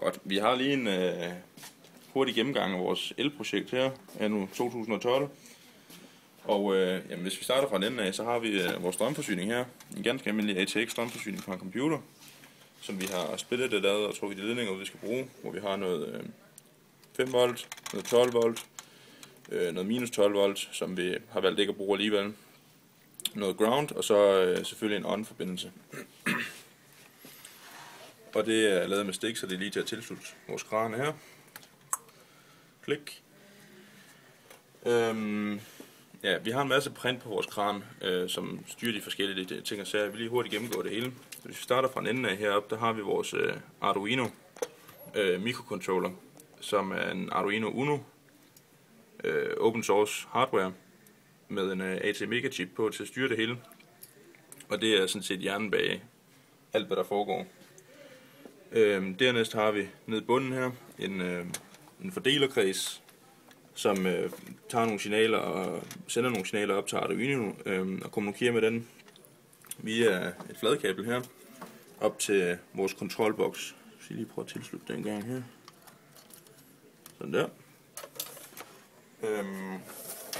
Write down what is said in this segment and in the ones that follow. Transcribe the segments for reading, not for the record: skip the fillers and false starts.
Godt. Vi har lige en hurtig gennemgang af vores elprojekt her, anno 2012. Og jamen, hvis vi starter fra den ende af, så har vi vores strømforsyning her. En ganske almindelig ATX strømforsyning fra en computer, som vi har splittet det ad og trukket de ledninger, vi skal bruge, hvor vi har noget 5 volt, noget 12 volt, noget minus 12 volt, som vi har valgt ikke at bruge alligevel, noget ground, og så selvfølgelig en on-forbindelse. Og det er lavet med stik, så det er lige til at tilslutte vores krane her. Klik. Ja, vi har en masse print på vores kran, som styrer de forskellige ting og sager. Jeg vil lige hurtigt gennemgå det hele. Hvis vi starter fra en ende af heroppe, der har vi vores Arduino mikrocontroller, som er en Arduino Uno open source hardware med en ATmega chip på til at styre det hele. Og det er sådan set hjernen bag alt, hvad der foregår. Dernæst har vi nede i bunden her en fordelerkreds, som tager nogle signaler og sender nogle signaler op til Arduino og kommunikerer med den via et fladkabel her op til vores kontrolboks. Så jeg lige prøve at tilslutte den gang her. Sådan der.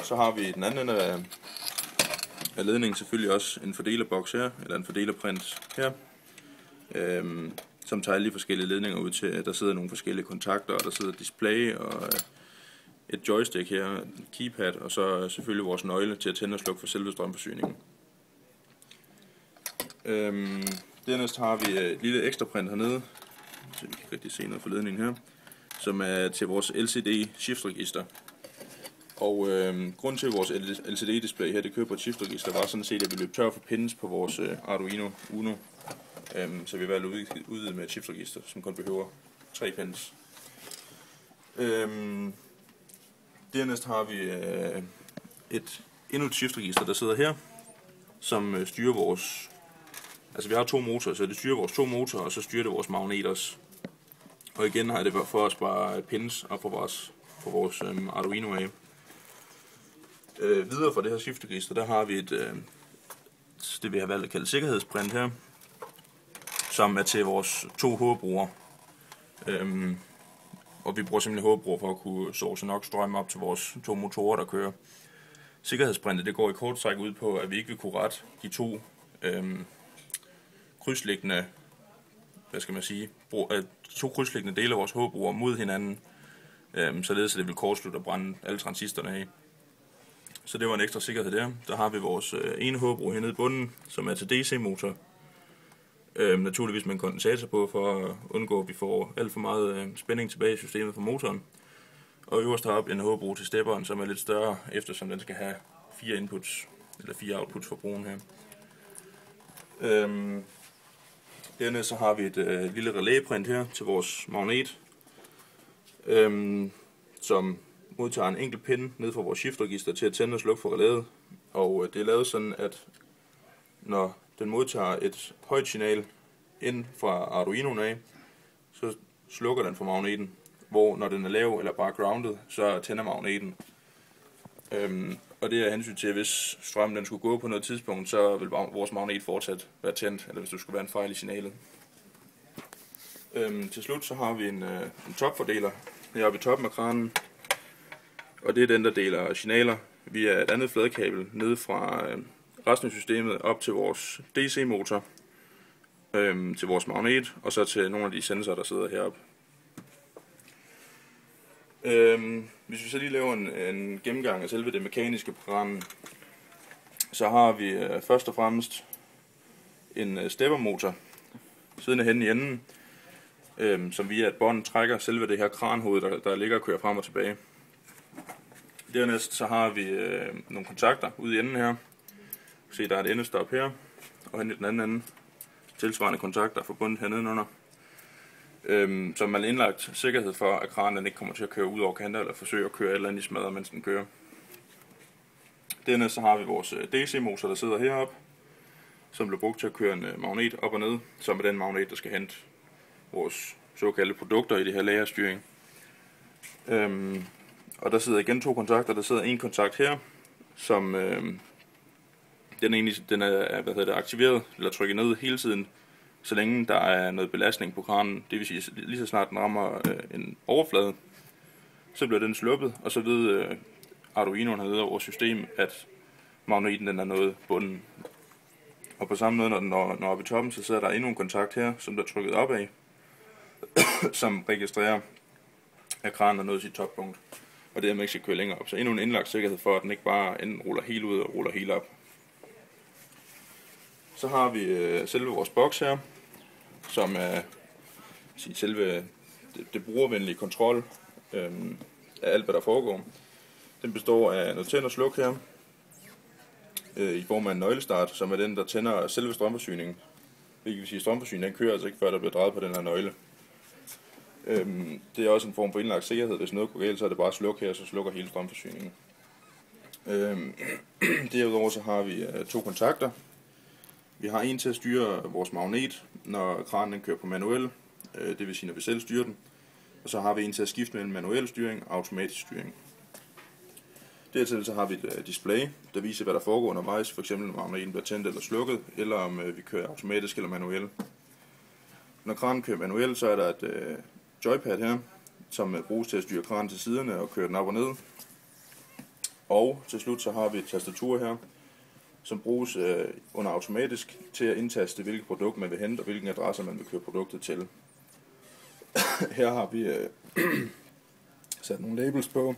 Så har vi den anden ende af ledningen selvfølgelig også en fordelerboks her, eller en fordelerprint her, som tager lige forskellige ledninger ud til, der sidder nogle forskellige kontakter, og der sidder et display og et joystick her, en keypad, og så selvfølgelig vores nøgle til at tænde og slukke for selve strømforsyningen. Dernæst har vi et lille ekstra print hernede, så vi kan rigtig se noget for ledningen her, som er til vores LCD shiftregister. Og grunden til vores LCD display her, det kører på et shiftregister, var sådan set, at vi løb tør for pins på vores Arduino Uno. Så vi valgte at udvide med et shiftregister, som kun behøver 3 pins. Dernæst har vi endnu et shiftregister, der sidder her, som styrer vores... Altså vi har 2 motorer, så det styrer vores 2 motorer, og så styrer det vores magnet også. Og igen har det for at spare pins op på vores Arduino af. Videre fra det her shiftregister, der har vi det vi har valgt at kalde sikkerhedsprint her, som er til vores 2 hovedbrugere. Og vi bruger simpelthen hovedbrugere for at kunne source nok strøm op til vores 2 motorer, der kører. Sikkerhedsprintet, det går i kort træk ud på, at vi ikke vil kunne rette de 2 krydsliggende, dele af vores hovedbrugere mod hinanden, således at det vil kortslutte og brænde alle transistorerne af. Så det var en ekstra sikkerhed der. Der har vi vores ene hovedbro hernede i bunden, som er til DC-motor. Naturligvis med en kondensator på, for at undgå, at vi får alt for meget spænding tilbage i systemet for motoren. Og øverst heroppe en hovedbro til stepperen, som er lidt større, eftersom den skal have 4 inputs, eller 4 outputs for broen her. Dernæst så har vi et lille relæprint her til vores magnet, som modtager en enkelt pin ned fra vores shiftregister til at tænde og slukke for relæet. Og det er lavet sådan, at når den modtager et højt signal ind fra Arduinoen af, så slukker den for magneten, hvor når den er lav eller bare grounded, så tænder magneten. Og det er hensyn til, at hvis strømmen den skulle gå på noget tidspunkt, så vil vores magnet fortsat være tændt, eller hvis der skulle være en fejl i signalet. Til slut så har vi en topfordeler heroppe i toppen af kranen, og det er den, der deler signaler via et andet fladkabel ned fra resten af systemet op til vores DC-motor, til vores magnet, og så til nogle af de sensorer, der sidder heroppe. Hvis vi så lige laver en gennemgang af selve det mekaniske program, så har vi først og fremmest en steppermotor siddende henne i enden, som via et bånd trækker selve det her kranhoved, der ligger og kører frem og tilbage. Dernæst så har vi nogle kontakter ude i enden her. Se, der er et endestop her, og hen i den anden ende tilsvarende kontakter forbundet hernede under. Så man har indlagt sikkerhed for, at kranen ikke kommer til at køre ud over kanter eller forsøge at køre et eller andet i smadret, mens den kører. Dernæst så har vi vores DC-motor, der sidder heroppe, som bliver brugt til at køre en magnet op og ned, som er den magnet, der skal hente vores såkaldte produkter i det her lagerstyring. Og der sidder igen 2 kontakter. Der sidder en kontakt her, som den er aktiveret eller trykket ned hele tiden så længe der er noget belastning på kranen, det vil sige lige så snart den rammer en overflade, så bliver den sluppet, og så ved Arduinoen hernede over vores system, at magneten den er nået bunden. Og på samme måde, når den når op i toppen, så sidder der endnu en kontakt her, som der er trykket opad, som registrerer, at kranen er nået sit toppunkt, og det er, at man ikke skal køre længere op. Så endnu en indlagt sikkerhed for, at den ikke bare enten ruller helt ud og ruller helt op. Så har vi selve vores boks her, som er selve det brugervenlige kontrol af alt, hvad der foregår. Den består af noget tænd og sluk her, i form af en nøglestart, som er den, der tænder selve strømforsyningen. Det vil sige, at strømforsyningen kører altså ikke, før der bliver drejet på den her nøgle. Det er også en form for indlagt sikkerhed. Hvis noget går galt, så er det bare sluk her, så slukker hele strømforsyningen. Derudover så har vi 2 kontakter. Vi har en til at styre vores magnet, når kranen kører på manuel, det vil sige, når vi selv styrer den. Og så har vi en til at skifte mellem manuel styring og automatisk styring. Dertil så har vi et display, der viser, hvad der foregår undervejs, f.eks. når magneten bliver tændt eller slukket, eller om vi kører automatisk eller manuel. Når kranen kører manuel, så er der et joypad her, som bruges til at styre kranen til siderne og køre den op og ned. Og til slut så har vi et tastatur her, som bruges under automatisk til at indtaste, hvilket produkt man vil hente og hvilken adresse man vil køre produktet til. Her har vi sat nogle labels på,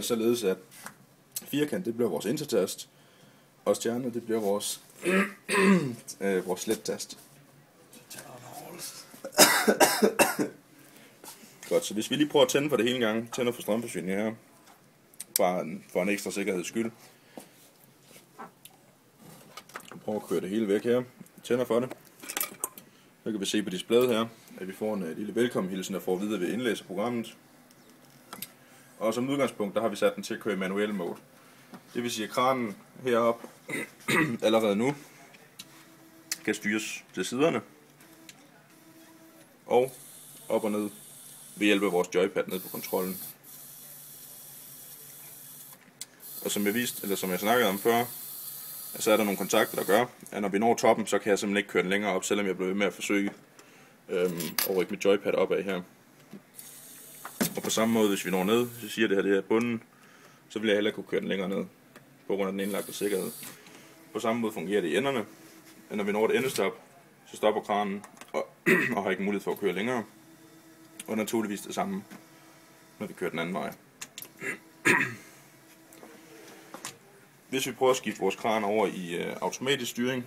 således at firkant det bliver vores intertast, og stjerne det bliver vores vores slet-tast. Godt, så hvis vi lige prøver at tænde for det hele gang, tænder for strømforsyningen her, for en ekstra sikkerheds skyld. Prøv at køre det hele væk her. Tænder for det. Så kan vi se på displayet her, at vi får en lille velkommenhilsen, der får at vide, at vi indlæser programmet. Og som udgangspunkt, der har vi sat den til at køre i manuel mode. Det vil sige, at kranen heroppe allerede nu kan styres til siderne og op og ned ved hjælp af vores joypad ned på kontrollen. Og som jeg snakkede om før, så er der nogle kontakter, der gør, at når vi når toppen, så kan jeg simpelthen ikke køre den længere op, selvom jeg bliver ved med at forsøge at rykke mit joypad opad her. Og på samme måde, hvis vi når ned, så siger det her, det er bunden, så vil jeg heller kunne køre den længere ned, på grund af den indlagte sikkerhed. På samme måde fungerer det i enderne, at når vi når et endestop, så stopper kranen og har ikke mulighed for at køre længere. Og naturligvis det samme, når vi kører den anden vej. Hvis vi prøver at skifte vores kran over i automatisk styring,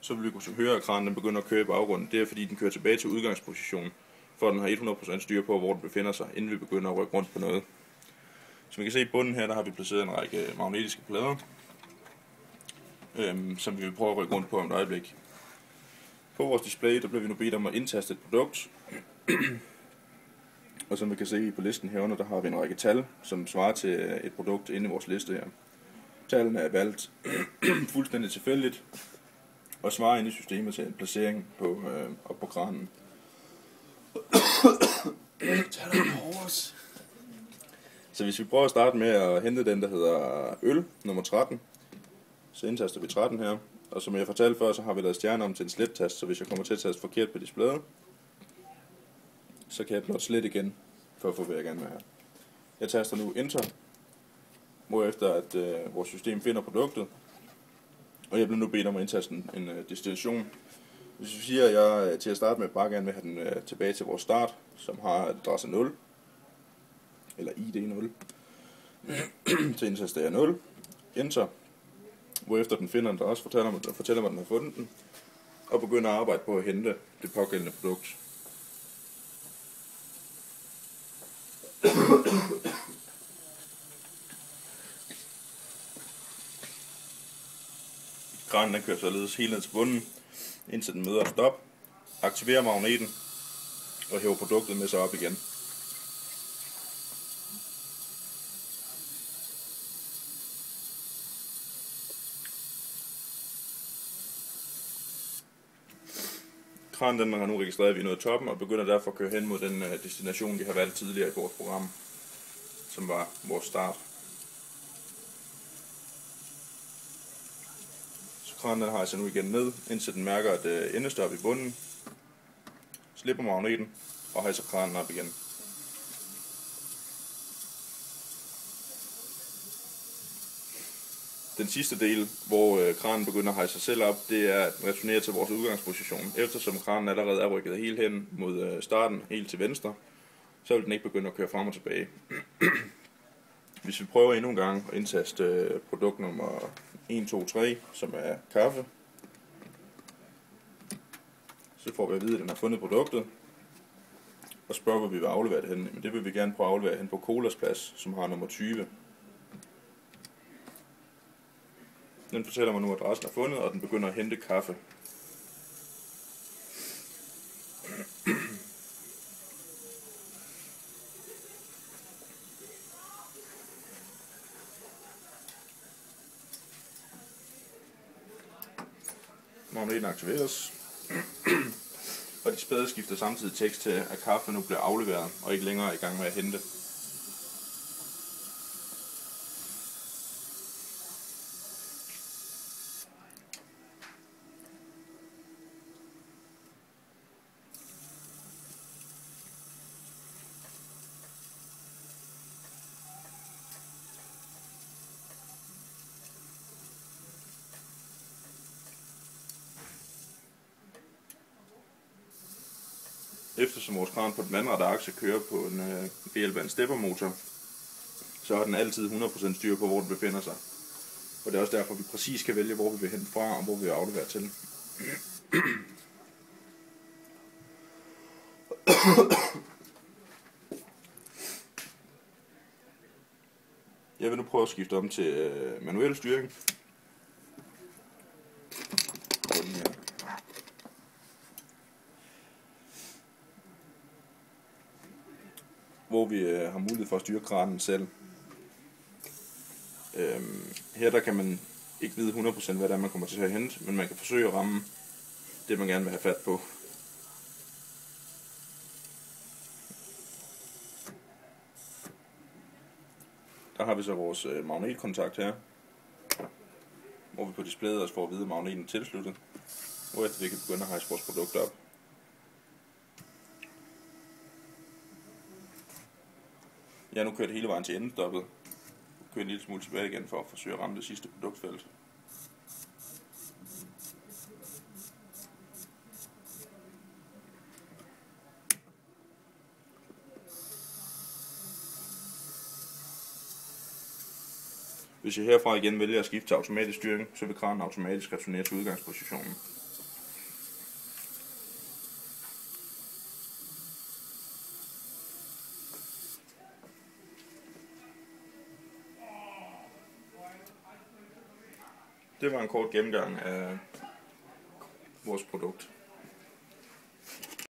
så vil vi kunne høre, at kranen begynder at køre i baggrunden. Det er fordi, den kører tilbage til udgangspositionen, for at den har 100% styr på, hvor den befinder sig, inden vi begynder at rykke rundt på noget. Som vi kan se i bunden her, der har vi placeret en række magnetiske plader, som vi vil prøve at rykke rundt på om et øjeblik. På vores display, der bliver vi nu bedt om at indtaste et produkt. Og som vi kan se på listen herunder, der har vi en række tal, som svarer til et produkt inde i vores liste her. Tallene er valgt fuldstændig tilfældigt og svarer ind i systemet til en placering op på kranen. Så hvis vi prøver at starte med at hente den, der hedder øl, nummer 13, så indtaster vi 13 her. Og som jeg fortalte før, så har vi lavet stjerne om til en slet-tast, så hvis jeg kommer til at taste forkert på displayet, så kan jeg blot slet igen, for at få hvad jeg gerne vil have. Jeg taster nu Enter, hvorefter at vores system finder produktet, og jeg bliver nu bedt om at indtaste en destination. Hvis vi siger, at jeg til at starte med bare gerne vil have den tilbage til vores start, som har adresse 0, eller ID 0, så indtaster jeg 0, Enter, hvorefter den finder en adresse, fortæller mig, at den har fundet den, og begynder at arbejde på at hente det pågældende produkt. Kranen kører således helt ned til bunden, indtil den møder et stop, aktiverer magneten og hæver produktet med sig op igen. Kranen den har nu registreret, at vi er nået toppen og begynder derfor at køre hen mod den destination, vi har valgt tidligere i vores program, som var vores start. Kranen hejser nu igen ned, indtil den mærker et endestop i bunden. Slipper magneten og hejser kranen op igen. Den sidste del, hvor kranen begynder at hejse sig selv op, det er at returnere til vores udgangsposition. Eftersom kranen allerede er rykket helt hen mod starten, helt til venstre, så vil den ikke begynde at køre frem og tilbage. Hvis vi prøver endnu en gang at indtaste produkt nummer 1, 2, 3, som er kaffe, så får vi at vide, at den har fundet produktet, og spørger, hvor vi vil aflevere det hen. Men det vil vi gerne prøve at aflevere hen på Colas plads, som har nummer 20. Den fortæller mig nu, at adressen er fundet, og den begynder at hente kaffe. Magneten aktiveres, og de spæde skifter samtidig tekst til, at kaffe nu bliver afleveret, og ikke længere er i gang med at hente. Eftersom vores kran på den anden rette akse kører på ved hjælp af en steppermotor, så har den altid 100% styr på, hvor den befinder sig. Og det er også derfor, vi præcis kan vælge, hvor vi vil hente fra, og hvor vi vil aflevere til. Jeg vil nu prøve at skifte om til manuel styring. Hvor vi har mulighed for at styre kranen selv. Her der kan man ikke vide 100% hvad det er, man kommer til at hente, men man kan forsøge at ramme det, man gerne vil have fat på. Der har vi så vores magnetkontakt her, hvor vi på displayet også får at vide, at magneten er tilsluttet, hvorefter vi kan begynde at hejse vores produkt op. Jeg har nu kørt hele vejen til endestoppet. Kører en lille smule tilbage igen for at forsøge at ramme det sidste produktfelt. Hvis jeg herfra igen vælger at skifte til automatisk styring, så vil kranen automatisk returnere til udgangspositionen. Det var en kort gennemgang af vores produkt.